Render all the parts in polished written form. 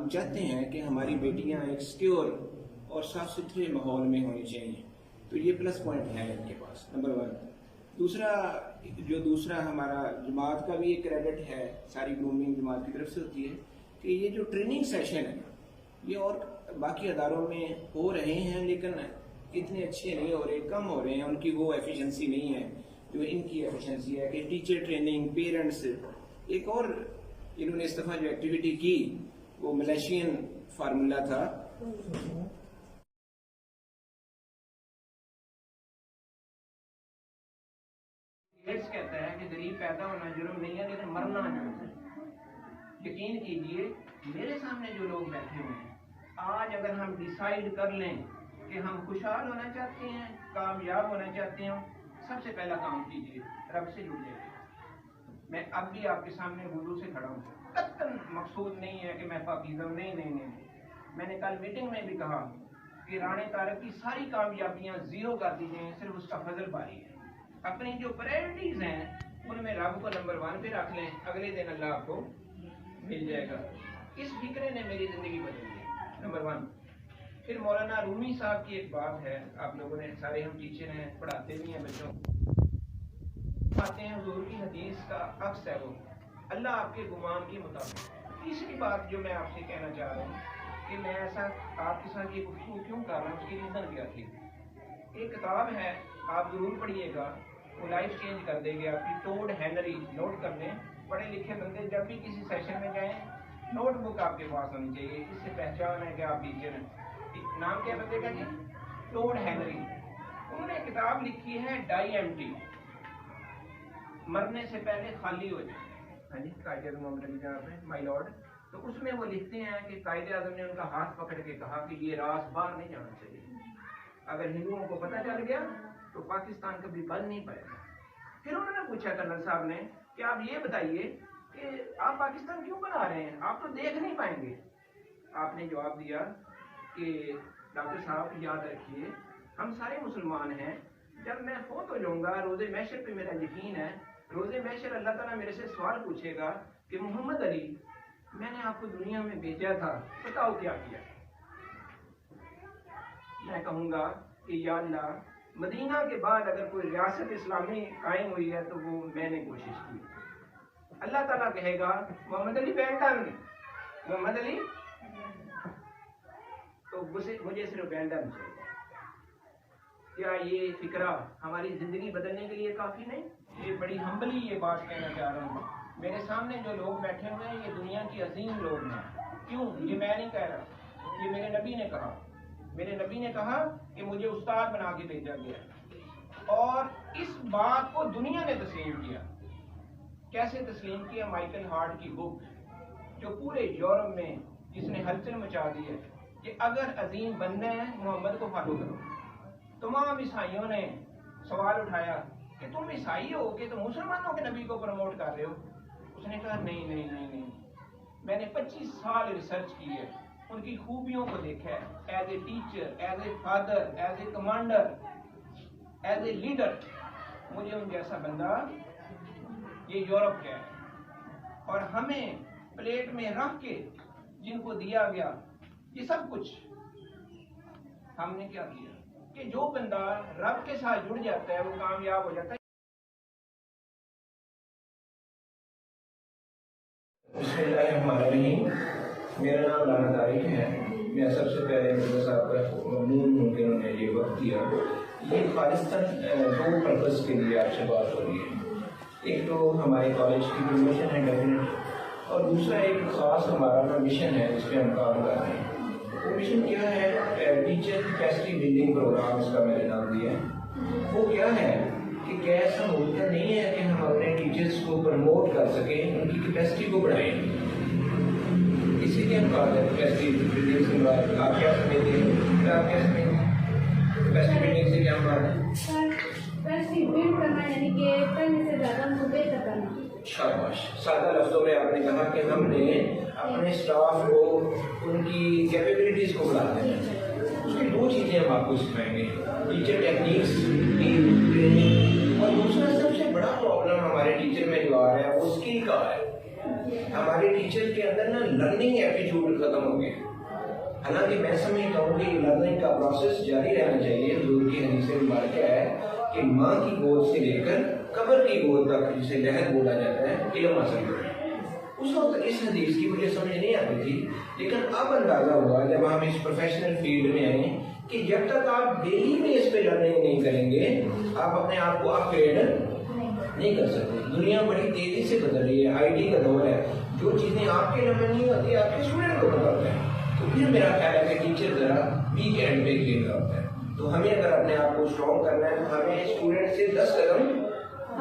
ہم چاہتے ہیں کہ ہماری بیٹیاں ایک سیکیور اور صاف ستھرے ماحول میں ہونی چاہیے، تو یہ پلس پوائنٹ ہے ان کے پاس، نمبر 1۔ دوسرا ہمارا جماعت کا بھی ایک کریڈٹ ہے، ساری گرومنگ جماعت کی طرف سے ہوتی ہے کہ یہ جو ٹریننگ سیشن ہے یہ اور باقی اداروں میں ہو رہے ہیں لیکن اتنے اچھے نہیں ہو رہے، کم ہو رہے ہیں، ان کی وہ ایفیشنسی نہیں ہے جو ان کی ایفیشنسی ہے کہ ٹیچر ٹریننگ، پیرنٹس، ایک اور انہوں نے اس دفعہ جو ایکٹیویٹی کی وہ ملیشین فارمولا تھا۔ گیٹس کہتا ہے کہ غریب پیدا ہونا جرم نہیں ہے لیکن مرنا جرم ہے۔ یقین کیجئے میرے سامنے جو لوگ بیٹھے ہوئے ہیں، آج اگر ہم ڈیسائیڈ کر لیں کہ ہم خوشحال ہونا چاہتے ہیں، کامیاب ہونا چاہتے ہیں، سب سے پہلا کام کیجئے، رب سے جڑ جائیے۔ میں اب بھی آپ کے سامنے وضو سے کھڑا ہوں، قطعاً مقصود نہیں ہے کہ میں پاکیزہ ہوں، نہیں۔ میں نے کل میٹنگ میں بھی کہا کہ رانے طارق کی ساری کامیابیاں زیرو کر دی جائیں، صرف اس کا فضل باری ہے۔ اپنی جو پرائرٹیز ہیں ان میں رب کو نمبر 1 پہ رکھ لیں، اگلے دن اللہ آپ کو مل جائے گا۔ اس فکرے نے میری زندگی بدل دی، نمبر 1۔ پھر مولانا رومی صاحب کی ایک بات ہے، آپ لوگوں نے سارے، ہم ٹیچر ہیں، پڑھاتے بھی ہیں بچوں آتے ہیں، حضور کی حدیث کا عکس ہے وہ، اللہ آپ کے گمان کے مطابق۔ تیسری بات جو میں آپ سے کہنا چاہ رہا ہوں کہ میں ایسا آپ کے ساتھ یہ گفتگو کیوں کر رہا ہوں، اس کی ریزن کیا تھی۔ ایک کتاب ہے، آپ ضرور پڑھیے گا، وہ لائف چینج کر دے گی آپ کی، ٹوڈ ہینری، نوٹ کر لیں۔ پڑھے لکھے بندے جب بھی کسی سیشن میں جائیں، نوٹ بک آپ کے پاس ہونی چاہیے، اس سے پہچان ہے کہ آپ ٹیچر ہیں۔ نام کیا بندے کا جی؟ ٹوڈ ہینری۔ انہوں نے کتاب لکھی ہے ڈائی ایمٹی، مرنے سے پہلے خالی ہو جائے۔ ہاں جی، قائد اعظم محمد علی جناح میں، مائی لارڈ۔ تو اس میں وہ لکھتے ہیں کہ قائد اعظم نے ان کا ہاتھ پکڑ کے کہا کہ یہ راز باہر نہیں جانا چاہیے، اگر ہندوؤں کو پتہ چل گیا تو پاکستان کبھی بن نہیں پائے گا۔ پھر انہوں نے پوچھا کرنل صاحب نے کہ آپ یہ بتائیے کہ آپ پاکستان کیوں بنا رہے ہیں، آپ تو دیکھ نہیں پائیں گے۔ آپ نے جواب دیا کہ ڈاکٹر صاحب یاد رکھیے، ہم سارے مسلمان ہیں، جب میں فوت ہو جاؤں گا، روز محشر پہ میرا یقین ہے، روز محشر اللہ تعالیٰ میرے سے سوال پوچھے گا کہ محمد علی، میں نے آپ کو دنیا میں بھیجا تھا، بتاؤ کیا کیا۔ میں کہوں گا کہ یا اللہ، مدینہ کے بعد اگر کوئی ریاست اسلامی قائم ہوئی ہے تو وہ میں نے کوشش کی۔ اللہ تعالیٰ کہے گا محمد علی بینڈن، محمد علی، تو مجھے صرف بینڈن چاہیے۔ کیا یہ فکرہ ہماری زندگی بدلنے کے لیے کافی نہیں؟ یہ بڑی ہمبلی یہ بات کہنا چاہ رہا ہوں۔ میرے سامنے جو لوگ بیٹھے ہوئے ہیں یہ دنیا کی عظیم لوگ ہیں۔ کیوں؟ یہ میں نہیں کہہ رہا، یہ میرے نبی نے کہا۔ میرے نبی نے کہا کہ مجھے استاد بنا کے بھیجا گیا، اور اس بات کو دنیا نے تسلیم کیا۔ کیسے تسلیم کیا؟ مائیکل ہارٹ کی بک، جو پورے یورپ میں جس نے ہلچل مچا دی ہے کہ اگر عظیم بننا ہے محمد کو فالو کرو۔ تمام عیسائیوں نے سوال اٹھایا کہ تم عیسائی ہو کہ تم مسلمانوں کے نبی کو پروموٹ کر رہے ہو؟ اس نے کہا نہیں، میں نے 25 سال ریسرچ کی ہے، ان کی خوبیوں کو دیکھا ہے، as a teacher, as a father, as a commander, as a leader, مجھے ان جیسا بندہ یہ یورپ کا ہے۔ اور ہمیں پلیٹ میں رکھ کے جن کو دیا گیا یہ سب کچھ، ہم نے کیا کیا کہ جو بندہ رب کے ساتھ جڑ جاتا ہے وہ کامیاب ہو جاتا ہے۔ بسم اللہ الرحمن الرحیم۔ میرا نام رانا طارق ہے۔ میں سب سے پہلے مرزا صاحب کا ممنون ہوں کہ انہوں نے یہ وقت دیا۔ یہ خالصتاً 2 پرپز کے لیے آپ سے بات ہو رہی ہے۔ ایک تو ہمارے کالج کی پروموشن ہے ڈیفینیٹ، اور دوسرا ایک خاص ہمارا مشن ہے جس پہ ہم کام کر رہے ہیں۔ وہ مشن کیا ہے؟ ٹیچر کیپیسٹی بلڈنگ پروگرام، اس کا میں نے نام دیا ہے۔ وہ کیا ہے کہ ایسا ہوتا نہیں ہے کہ ہم اپنے ٹیچرس کو پروموٹ کر سکیں، ان کی کیپیسٹی کو بڑھائیں، اسی لیے ہم کہتے ہیں کیپیسٹی بلڈنگ سے مراد آپ کیا سمجھتے ہیں؟ آپ کیا سمجھتے ہیں کیپیسٹی بلڈنگ سے کیا مراد ہے؟ کیپیسٹی بلڈ کرنا یعنی کہ پہلے سے زیادہ ان کو بہتر کرنا۔ شاباش، سادہ لفظوں میں آپ نے کہا کہ ہم نے اپنے اسٹاف کو ان کی کیپیبلٹیز کو بڑھانا ہے۔ اس کی 2 چیزیں ہم آپ کو سکھائیں گے، ٹیچر ٹیکنیکس کی ٹریننگ، اور دوسرا سب سے بڑا پرابلم ہمارے ٹیچر میں جو آ رہا ہے وہ اسکل کا ہے۔ ہمارے ٹیچر کے اندر نا لرننگ ایپٹیٹیوڈ ختم ہو گیا. حالانکہ میں سمجھتا ہوں کہ لرننگ کا پروسیس جاری رہنا چاہیے. حضور کی حدیث مبارکہ ہے کہ ماں کی گود سے لے کر قبر کی گود تک جسے لہر بولا جاتا ہے علم حاصل کرنا. اس وقت اس حدیث کی مجھے سمجھ نہیں آتی تھی، لیکن اب اندازہ ہوا جب ہم اس پروفیشنل فیلڈ میں آئے کہ جب تک آپ ڈیلی بیس پہ لرننگ نہیں کریں گے آپ اپنے آپ کو اپ گریڈ نہیں کر سکتے. دنیا بڑی تیزی سے بدل رہی ہے، آئی ٹی کا دور ہے. جو چیزیں آپ کے علم میں نہیں ہوتی آپ کے اسٹوڈنٹ کو پتہ ہوتا ہے. تو پھر میرا خیال ہے کہ ٹیچر ذرا ویک اینڈ پہ کھیل رہا ہوتا ہے. تو ہمیں اگر اپنے آپ کو اسٹرانگ کرنا ہے تو ہمیں اسٹوڈنٹ سے 10 قدم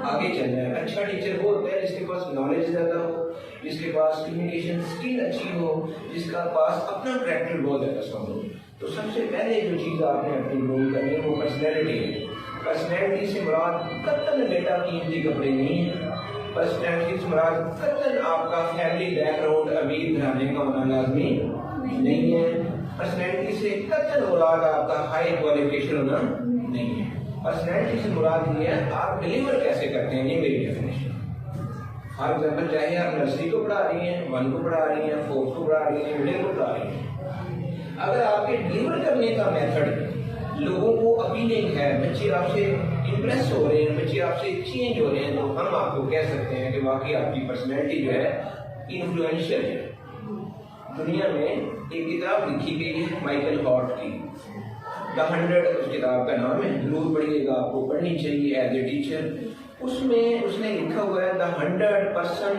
آگے چلنا ہے. اچھا ٹیچر وہ ہوتا ہے جس کے پاس نالج زیادہ ہو، جس کے پاس کمیونیکیشن اسکل اچھی ہو، جس کا پاس اپنا کریکٹر بہت زیادہ اسٹرانگ ہو. تو سب سے پہلے جو چیز آپ نے اپنی گرو کرنی ہے وہ پرسنالٹی ہے. پرسنالٹی سے مراد قطعاً بیٹا قیمتی کپڑے نہیں ہیں. پرسنالٹی سے مراد قطعاً آپ کا فیملی بیک گراؤنڈ امیر گھرانے کا ہونا لازمی نہیں ہے. پرسنالٹی سے قطعاً مراد آپ کا ہائی کوالیفیکیشن ہونا نہیں ہے. پرسنالٹی سے مراد یہ ہے آپ ڈلیور کیسے کرتے ہیں. یہ میری ڈیفینیشن. فار ایگزامپل چاہے آپ نرسری کو پڑھا رہی ہیں، 1 کو پڑھا رہی ہیں، 4 کو پڑھا رہی ہیں، مڈل کو پڑھا رہی ہیں، اگر آپ کے ڈلیور کرنے کا میتھڈ لوگوں کو اپیلنگ ہے، بچے آپ سے امپریس ہو رہے ہیں، بچے آپ سے چینج ہو رہے ہیں، تو ہم آپ کو کہہ سکتے ہیں کہ واقعی آپ کی پرسنالٹی جو ہے انفلوئنشل ہے. دنیا میں ایک کتاب لکھی گئی ہے مائیکل ہارٹ کی، دا 100 اس کتاب کا نام ہے. ضرور پڑھیے گا، آپ کو پڑھنی چاہیے ایز اے ٹیچر. اس میں اس نے لکھا ہوا ہے دا 100%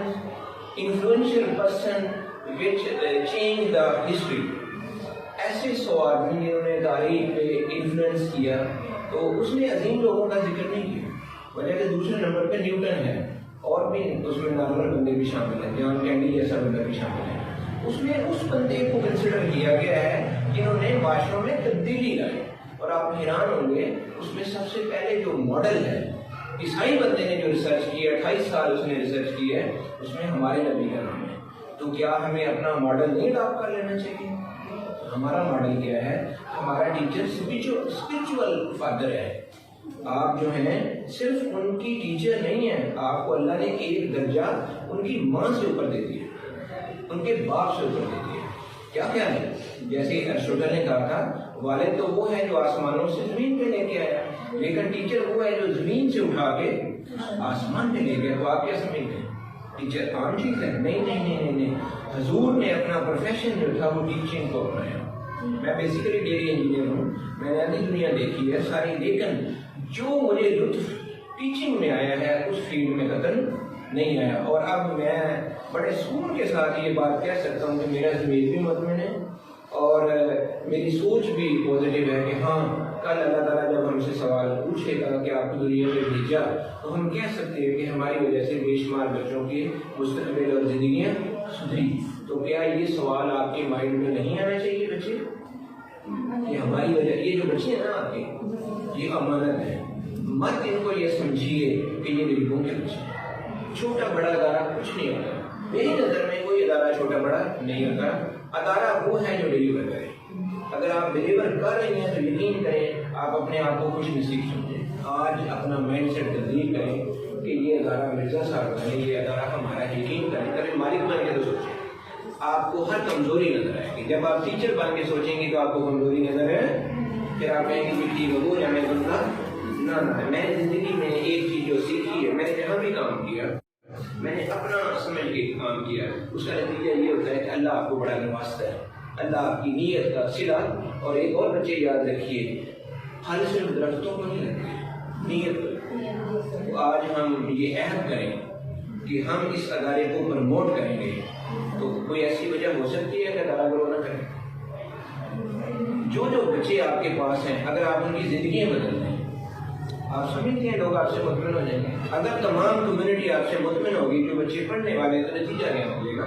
influential person which change the history. ایسے 100 آدمی جنہوں نے تاریخ پہ انفلوئنس کیا، تو اس نے عظیم لوگوں کا ذکر نہیں کیا. وجہ کہ دوسرے نمبر پہ نیوٹن ہے، اور بھی اس میں نارمل بندے بھی شامل ہیں، جان کینڈی جیسا بندہ بھی شامل ہے. اس میں اس بندے کو کنسیڈر کیا گیا ہے جنہوں نے معاشروں میں تبدیلی لائی. اور آپ حیران ہوں گے اس میں سب سے پہلے جو ماڈل ہے عیسائی بندے نے جو ریسرچ کی ہے، 28 سال اس نے ریسرچ کی ہے، اس میں ہمارے نبی کا نام ہے. تو کیا ہمیں اپنا ماڈل نہیں اڈاپٹ کر لینا چاہیے؟ ہمارا ماڈل کیا ہے؟ ہمارا ٹیچر اسپرچول فادر ہے. آپ جو ہیں صرف ان کی ٹیچر نہیں ہیں، آپ کو اللہ نے ایک درجہ ان کی ماں سے اوپر دے دیا، ان کے باپ سے اوپر دے دیا. کیا خیال ہے؟ جیسے ارسطو نے کہا تھا والد تو وہ ہے جو آسمانوں سے زمین پہ لے کے آیا، لیکن ٹیچر وہ ہے جو زمین سے اٹھا کے آسمان پہ لے گیا. تو آپ کیا سمجھتے ہیں ٹیچر عام چیز ہے؟ نہیں. حضور نے اپنا پروفیشن جو تھا وہ ٹیچنگ کو اپنایا. میں بیسیکلی ڈیری انجینئر ہوں، میں نے آدھی دنیا دیکھی ہے ساری، لیکن جو مجھے لطف ٹیچنگ میں آیا ہے اس فیلڈ میں قطعاً نہیں آیا. اور اب میں بڑے سکون کے ساتھ یہ بات کہہ سکتا ہوں کہ میرا ضمیر بھی مطمئن ہے اور میری سوچ بھی پازیٹیو ہے کہ ہاں کل اللہ تعالیٰ جب ہم سے سوال پوچھے گا کہ آپ کو دنیا میں بھیجا، تو ہم کہہ سکتے ہیں کہ ہماری وجہ سے بے شمار بچوں کی مستقبل اور زندگیاں سدھری. تو کیا یہ سوال آپ کے مائنڈ میں نہیں آنا چاہیے بچے کہ ہماری وجہ، یہ جو بچے ہیں نا آپ کے، یہ امانت ہے. مت ان کو یہ سمجھیے کہ یہ غریبوں کے بچے. چھوٹا بڑا ادارہ کچھ نہیں ہوتا. میری نظر میں کوئی ادارہ چھوٹا بڑا نہیں ہوتا. ادارہ وہ ہے جو ڈیلیور کرے. اگر آپ ڈیلیور کر رہی ہیں تو یقین کریں آپ اپنے آپ کو خوش نصیب سمجھیں. آج اپنا مائنڈ سیٹ تبدیل کریں کہ یہ ادارہ مرزا صاحب کا ہے، یہ ادارہ ہمارا. یقین کریں، کبھی مالک بن کے تو سوچیں. آپ کو ہر کمزوری نظر آئے گی. جب آپ ٹیچر بن کے سوچیں گے تو آپ کو کمزوری نظر ہے، پھر آپ کہیں گے کہ ٹھیک ہے وہ جانے بندہ نہ. میں نے زندگی میں ایک چیز جو سیکھی ہے، میں نے جہاں بھی کام کیا میں نے اپنا سمجھ کے کام کیا. اس کا نتیجہ یہ ہوتا ہے کہ اللہ آپ کو بڑا نوازتا ہے. اللہ آپ کی نیت کا صلہ. اور ایک اور بچے یاد رکھیے، پھل صرف درختوں کو نہیں لگتے، نیت پر. آج ہم یہ عہد کریں کہ ہم اس ادارے کو پروموٹ کریں گے، تو کوئی ایسی وجہ ہو سکتی ہے کہ ادارہ گرو نہ کریں. جو بچے آپ کے پاس ہیں اگر آپ ان کی زندگیاں بدل دیں، آپ سمجھتے ہیں لوگ آپ سے مطمئن ہو جائیں گے. اگر تمام کمیونٹی آپ سے مطمئن ہوگی جو بچے پڑھنے والے تو نتیجہ کیا ملے گا؟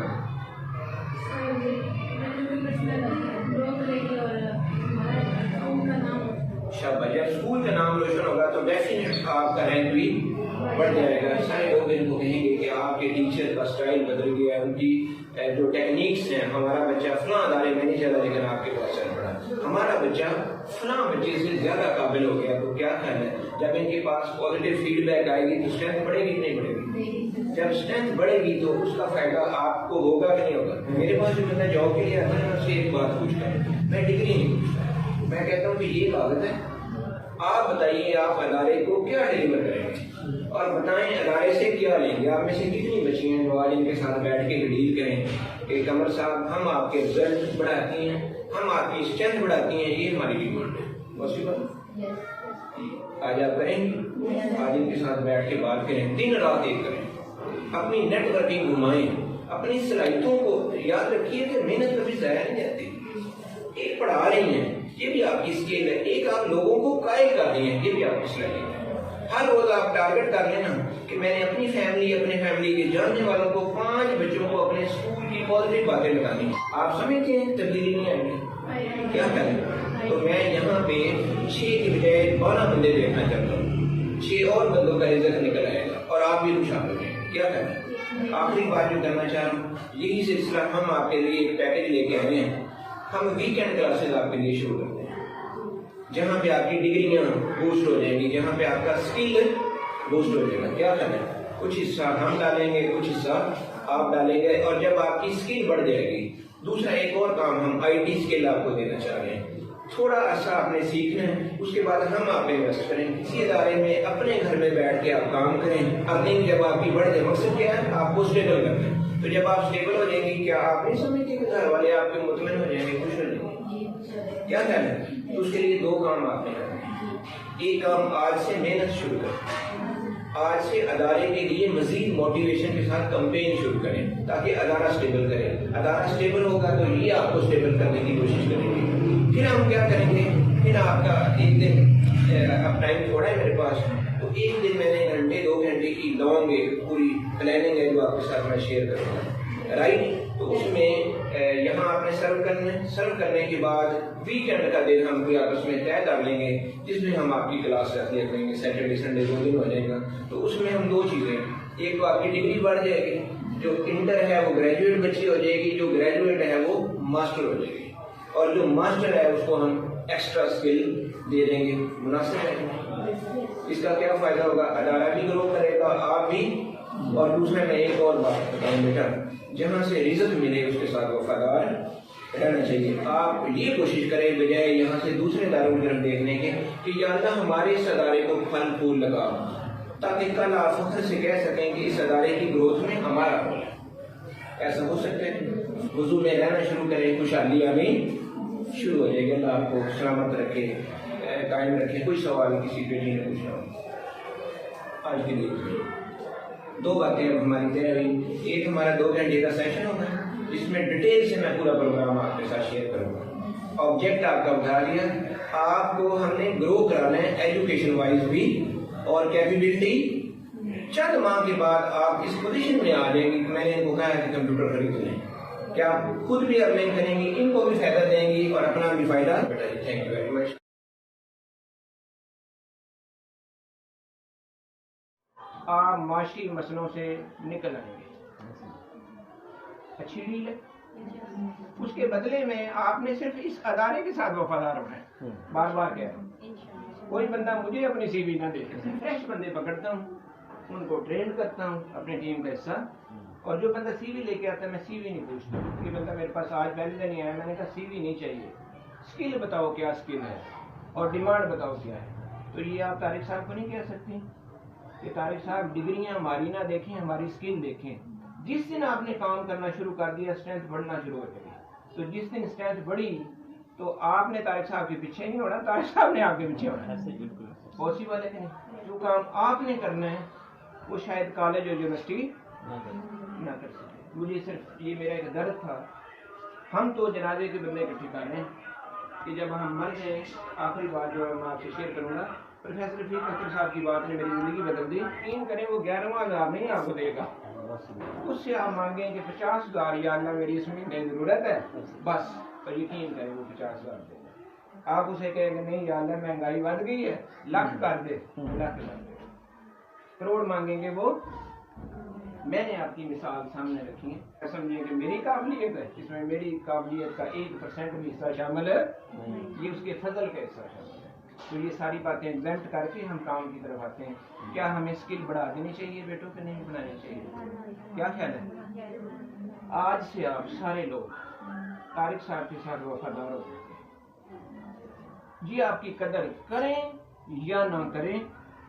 شاباش. جب اسکول کا نام روشن ہوگا تو ڈیفینیٹ آپ کا رینک بھی بڑھ جائے گا. سارے لوگ ان کو کہیں گے کہ آپ کے ٹیچر کا اسٹائل بدل گیا ہے، ان کی جو ٹیکنیکس ہیں. ہمارا بچہ فلاں ادارے میں نہیں چلا لیکن آپ کے پاس چل پڑا. ہمارا بچہ فلاں بچے سے زیادہ قابل ہو گیا. تو کیا خیال ہے جب ان کے پاس پازیٹیو فیڈ بیک آئے گی تو اسٹرینتھ بڑھے گی کہ نہیں بڑھے گی؟ جب اسٹرینتھ بڑھے گی تو اس کا فائدہ آپ کو ہوگا کہ نہیں ہوگا. میرے پاس جو بندہ جاب کے لیے آتا ہے میں اس سے ایک بات پوچھتا ہوں, میں ڈگری نہیں پوچھتا, میں کہتا ہوں کہ یہ کاغذ ہے, آپ بتائیے آپ ادارے کو کیا ڈلیور کریں گے اور بتائیں ادارے سے کیا لیں گے. آپ میں سے کتنی بچی ہیں جو آج ان کے ساتھ بیٹھ کے ڈیل کریں کہ قمر صاحب ہم آپ کے رزلٹ بڑھاتی ہیں, ہم آپ کی اسٹرینتھ بڑھاتی ہیں, یہ ہماری ڈیمانڈ ہے. پاسبل آج آپ کریں گے؟ آج ان کے ساتھ بیٹھ کے بات کریں, دن رات ایک کریں, اپنی نیٹ ورکنگ گھمائیں, اپنی صلاحیتوں کو یاد رکھیے کہ محنت کبھی ضائع نہیں جاتی. ایک پڑھا رہی ہیں یہ بھی آپ کی اسکل ہے, ایک آپ لوگوں کو قائل کر رہی ہیں یہ بھی آپ کی صلاحیت ہے. ہر روز آپ ٹارگٹ کر لینا کہ میں نے اپنی فیملی کے جاننے والوں کو 5 بچوں کو اپنے اسکول کی پازیٹیو باتیں بتانی ہیں. آپ سمجھتے ہیں تبدیلی نہیں آئے گی, کیا کریں؟ تو میں یہاں پہ 6 کی بجائے 12 بندے دیکھنا چاہتا ہوں, 6 اور بندوں کا رزلٹ نکل آئے گا اور آپ بھی خوشحال ہو جائیں گے. کیا کریں؟ آخری بات جو کرنا چاہ رہا ہوں, یہی سلسلہ ہم آپ کے لیے ایک پیکج لے کے آئے ہیں. ہم ویکینڈ کلاسز آپ کے لیے شروع کرتے ہیں جہاں پہ آپ کی ڈگریاں بوسٹ ہو جائیں گی, جہاں پہ آپ کا اسکل بوسٹ ہو جائے گا. کیا کریں؟ کچھ حصہ ہم ڈالیں گے, کچھ حصہ آپ ڈالیں گے, اور جب آپ کی اسکل بڑھ جائے گی, دوسرا ایک اور کام ہم IT اسکل آپ کو دینا چاہ رہے ہیں. تھوڑا عرصہ آپ نے سیکھنا ہے, اس کے بعد ہم آپ انویسٹ کریں کسی ادارے میں, اپنے گھر میں بیٹھ کے آپ کام کریں. ارننگ جب آپ کی بڑھ جائے, مقصد کیا ہے آپ کو اسٹیبل کرنا ہے. تو جب آپ اسٹیبل ہو جائیں گی, کیا آپ نہیں سمجھتے کہ گھر والے آپ کے مطمئن ہو جائیں گے, خوش ہو جائیں گے؟ کیا کرنا ہے؟ تو اس کے لیے 2 کام آپ نے کرنے ہیں. ایک کام آج سے محنت شروع کریں, آج سے ادارے کے لیے مزید موٹیویشن کے ساتھ کمپین شروع کریں تاکہ ادارہ اسٹیبل کرے. ادارہ اسٹیبل ہوگا تو یہ آپ کو اسٹیبل کرنے کی کوشش کریں گے. پھر ہم کیا کریں گے, پھر آپ کا ایک دن, اب ٹائم تھوڑا ہے میرے پاس, تو ایک دن میں نے 1-2 گھنٹے کی لانگ ایک پوری پلاننگ ہے جو آپ کے ساتھ میں شیئر کروں گا, رائٹ. تو اس میں یہاں آپ نے سرو کرنا ہے. سرو کرنے کے بعد ویکینڈ کا دن ہم کوئی آپس میں طے کر لیں گے جس میں ہم آپ کی کلاس رکھ لیں گے. سیٹرڈے سنڈے 2 دن ہو جائے گا. تو اس میں ہم 2 چیزیں, ایک تو آپ کی ڈگری بڑھ جائے گی, جو انٹر ہے وہ گریجویٹ بچی ہو جائے گی, جو گریجویٹ ہے وہ ماسٹر ہو جائے گی, اور جو ماسٹر ہے اس کو ہم ایکسٹرا اسکل دے دیں گے. مناسب ہے؟ اس کا کیا فائدہ ہوگا؟ ادارہ بھی گرو کرے گا, آپ بھی. اور دوسرے میں ایک اور بات بتاؤں بیٹا, جہاں سے رزق ملے اس کے ساتھ وفادار رہنا چاہیے. آپ یہ کوشش کریں بجائے یہاں سے دوسرے اداروں کی طرف دیکھنے کے کہ یا اللہ ہمارے اس ادارے کو پھل پھول لگا, تاکہ کل آپ فخر سے کہہ سکیں کہ اس ادارے کی گروتھ میں ہمارا رول ہے. ایسا ہو سکتا ہے؟ وضو میں رہنا شروع کریں, خوشحالی آنی شروع ہو جائے گی. اللہ آپ کو سلامت رکھے, قائم رکھے. کوئی سوال کسی پہ نہیں پوچھنا ہو آج کے لیے. 2 باتیں اب ہماری طے ہوئی. ایک ہمارا 2 گھنٹے کا سیشن ہوگا جس میں ڈیٹیل سے میں پورا پروگرام آپ کے ساتھ شیئر کروں گا. آبجیکٹ آپ کا بتا دیا, آپ کو ہم نے گرو کرانا ہے ایجوکیشن وائز بھی اور کیپیبلٹی. چند ماہ کے بعد آپ اس پوزیشن میں آ جائیں گی کہ میں نے ان کو کہا ہے کہ کمپیوٹر خرید لیں, کیا آپ خود بھی ارننگ کریں گی, ان کو بھی فائدہ دیں گی اور اپنا بھی فائدہ. Thank you very much. آپ معاشی مسئلوں سے نکل آئیں گے. اچھی ڈیل ہے. اس کے بدلے میں آپ نے صرف اس ادارے کے ساتھ وفادار ہونا ہے. بار بار کہہ رہا ہوں, کوئی بندہ مجھے اپنی سی وی نہ دے. فریش بندے پکڑتا ہوں, ان کو ٹرین کرتا ہوں اپنے ٹیم کا حصہ, اور جو بندہ سی وی لے کے آتا ہے میں سی وی نہیں پوچھتا. یہ بندہ میرے پاس آج پہلے نہیں آیا, میں نے کہا سی وی نہیں چاہیے, اسکل بتاؤ کیا اسکل ہے اور ڈیمانڈ بتاؤ کیا ہے. تو یہ آپ طارق صاحب کو نہیں کہہ سکتی کہ طارق صاحب ڈگریاں ہماری نہ دیکھیں, ہماری اسکل دیکھیں. جس دن آپ نے کام کرنا شروع کر دیا اسٹرینتھ بڑھنا شروع ہو جائے گی. تو جس دن اسٹرینتھ بڑھی تو آپ نے طارق صاحب کے پیچھے نہیں ہونا, طارق صاحب نے آپ کے پیچھے ہونا. پاسبل ہے کہ نہیں؟ جو کام آپ نے کرنا ہے وہ شاید کالج اور یونیورسٹی نہ کر سکے. مجھے صرف یہ میرا ایک درد تھا. ہم تو جنازے کے بندے اکٹھے کر رہے ہیں کہ جب ہم مر جائیں, آخری بات جو میں آپ سے شیئر کروں گا, پروفیسر رفیق اختر صاحب کی بات نے میری زندگی بدل دی. یقین کریں وہ 11,000 نہیں آپ کو دے گا, اس سے آپ مانگیں کہ 50,000 یا اللہ میری اس مہینے ضرورت ہے بس, تو یقین کریں وہ 50,000 دے گا. آپ اسے کہیں گے نہیں یا اللہ مہنگائی بڑھ گئی ہے, لاکھ کر دے, لاکھ کر دے. کروڑ مانگیں گے وہ. میں نے آپ کی مثال سامنے رکھی ہے, سمجھیں کہ میری قابلیت ہے, اس میں میری قابلیت کا 1% بھی حصہ شامل ہے, یہ اس کے فضل کا حصہ شامل ہے. تو یہ ساری باتیں ایگزامٹ کر کے ہم کام کی طرف آتے ہیں. کیا ہمیں اسکل بڑھا دینی چاہیے بیٹوں کہ نہیں بڑھانی چاہیے؟ کیا خیال ہے؟ آج سے آپ سارے لوگ طارق صاحب کے ساتھ وفادار ہو جائیں گے جی، آپ کی قدر کریں یا نہ کریں،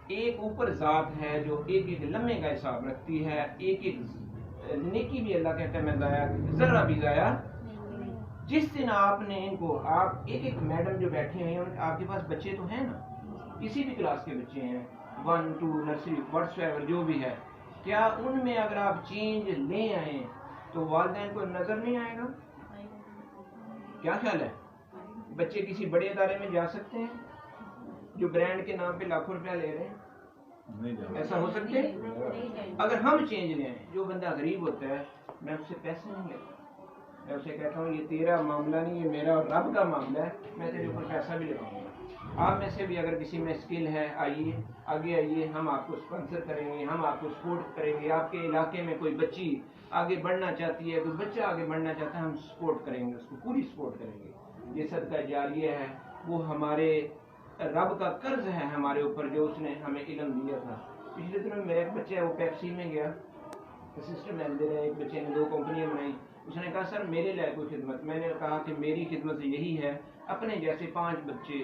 ایک اوپر ذات ہے جو ایک ایک لمحے کا حساب رکھتی ہے، ایک ایک نیکی بھی اللہ کہتا ہے میں ضائع ذرہ بھی ضائع۔ جس دن آپ نے ان کو، آپ ایک ایک میڈم جو بیٹھے ہیں آپ کے پاس بچے تو ہیں نا، کسی بھی کلاس کے بچے ہیں 1 2 نرسری واٹس ایور جو بھی ہے، کیا ان میں اگر آپ چینج لے آئیں تو والدین کو نظر نہیں آئے گا؟ کیا خیال ہے؟ بچے کسی بڑے ادارے میں جا سکتے ہیں جو برانڈ کے نام پہ لاکھوں روپیہ لے رہے ہیں؟ ایسا ہو سکتے ہیں؟ اگر ہم چینج لے آئیں، جو بندہ غریب ہوتا ہے میں اس سے پیسے نہیں لیتا، میں اسے کہتا ہوں یہ تیرا معاملہ نہیں، یہ میرا اور رب کا معاملہ ہے، میں تیرے اوپر پیسہ بھی لگاؤں گا۔ آپ میں سے بھی اگر کسی میں اسکل ہے آئیے، آگے آئیے، ہم آپ کو اسپانسر کریں گے، ہم آپ کو سپورٹ کریں گے۔ آپ کے علاقے میں کوئی بچی آگے بڑھنا چاہتی ہے، کوئی بچہ آگے بڑھنا چاہتا ہے، ہم سپورٹ کریں گے، اس کو پوری سپورٹ کریں گے۔ یہ صدقہ جاریہ ہے، وہ ہمارے رب کا قرض ہے ہمارے اوپر جو اس نے ہمیں علم دیا تھا۔ پچھلے دنوں میرا ایک بچہ ہے وہ پیپسی میں گیا، اسسٹنٹ مینیجر ہے، ایک بچے نے 2 کمپنیاں بنائی، اس نے کہا سر میرے لائے کوئی خدمت، میں نے کہا کہ میری خدمت یہی ہے اپنے جیسے 5 بچے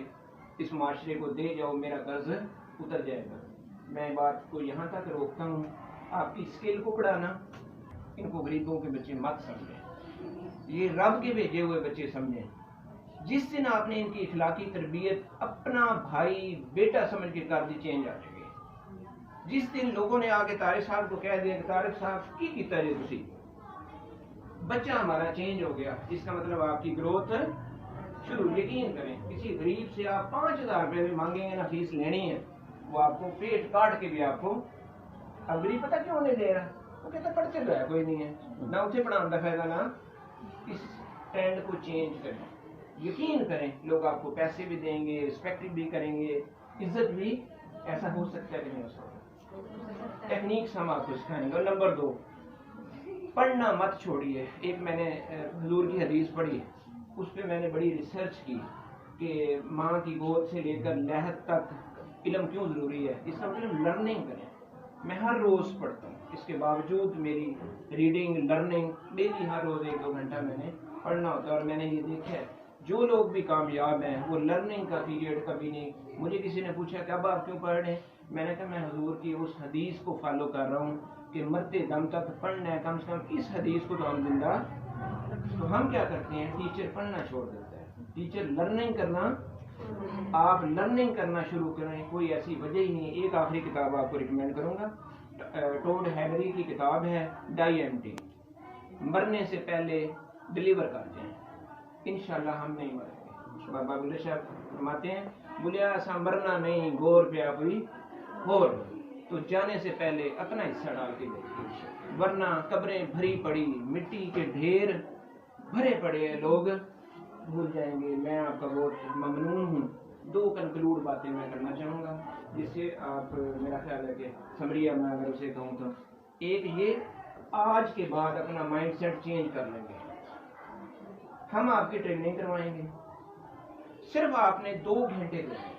اس معاشرے کو دے جاؤ، میرا قرض اتر جائے گا۔ میں بات کو یہاں تک روکتا ہوں، آپ کی اسکل کو بڑھانا، ان کو غریبوں کے بچے مت سمجھیں، یہ رب کے بھیجے ہوئے بچے سمجھیں۔ جس دن آپ نے ان کی اخلاقی تربیت اپنا بھائی بیٹا سمجھ کے کر دی، چینج آ جائے گی۔ جس دن لوگوں نے آگے طارق صاحب کو کہہ دیا کہ طارق صاحب کی کیتا ہے تسی، بچہ ہمارا چینج ہو گیا، اس کا مطلب آپ کی گروتھ شروع۔ یقین کریں کسی غریب سے آپ 5000 روپے بھی مانگیں گے نا، فیس لینی ہے، وہ آپ کو پیٹ کاٹ کے بھی آپ کو، اب غریب پتہ کیوں نہیں دے رہا، وہ کہتا پڑھتے تو ہے کوئی نہیں ہے، نہ اسے پڑھانے کا فائدہ نہ۔ اس ٹرینڈ کو چینج کریں، یقین کریں لوگ آپ کو پیسے بھی دیں گے، رسپیکٹ بھی کریں گے، عزت بھی۔ ایسا ہو سکتا ہے کہ نہیں ہو سکتا؟ ٹیکنیکس ہم آپ کو سکھائیں گے۔ اور نمبر 2، پڑھنا مت چھوڑیے۔ ایک میں نے حضور کی حدیث پڑھی، اس پہ میں نے بڑی ریسرچ کی کہ ماں کی گود سے لے کر لحد تک علم کیوں ضروری ہے۔ اس کا مطلب لرننگ کریں۔ میں ہر روز پڑھتا ہوں، اس کے باوجود میری ریڈنگ لرننگ ڈیلی ہر روز 1-2 گھنٹہ میں نے پڑھنا ہوتا ہے۔ اور میں نے یہ دیکھا ہے جو لوگ بھی کامیاب ہیں وہ لرننگ کا پیریڈ کبھی نہیں۔ مجھے کسی نے پوچھا کہ اب آپ کیوں پڑھ رہے ہیں، میں نے کہا میں حضور کی اس حدیث کو فالو کر رہا ہوں کہ مرتے دم تک پڑھنا ہے، کم سے کم اس حدیث کو تو ہم زندہ۔ تو ہم کیا کرتے ہیں، ٹیچر پڑھنا چھوڑ دیتا ہے، ٹیچر لرننگ کرنا، آپ لرننگ کرنا شروع کریں، کوئی ایسی وجہ ہی نہیں۔ ایک آخری کتاب آپ کو ریکمینڈ کروں گا، ٹوڈ ہیبری کی کتاب ہے ڈائی ایم ٹی، مرنے سے پہلے ڈلیور کر جائیں، انشاءاللہ ہم نہیں مریں گے۔ بابا بلے صاحب فرماتے ہیں بولیا ایسا مرنا نہیں، غور پہ کوئی اور، تو جانے سے پہلے اپنا حصہ ڈال کے دیکھیے، ورنہ قبریں بھری پڑی، مٹی کے ڈھیر بھرے پڑے ہیں، لوگ بھول جائیں گے۔ میں آپ کا بہت ممنون ہوں۔ 2 کنکلوڈ باتیں میں کرنا چاہوں گا جس سے آپ، میرا خیال ہے کہ سمریہ میں اگر اسے کہوں تو، ایک یہ آج کے بعد اپنا مائنڈ سیٹ چینج کر لیں گے، ہم آپ کی ٹریننگ کروائیں گے، صرف آپ نے 2 گھنٹے دینے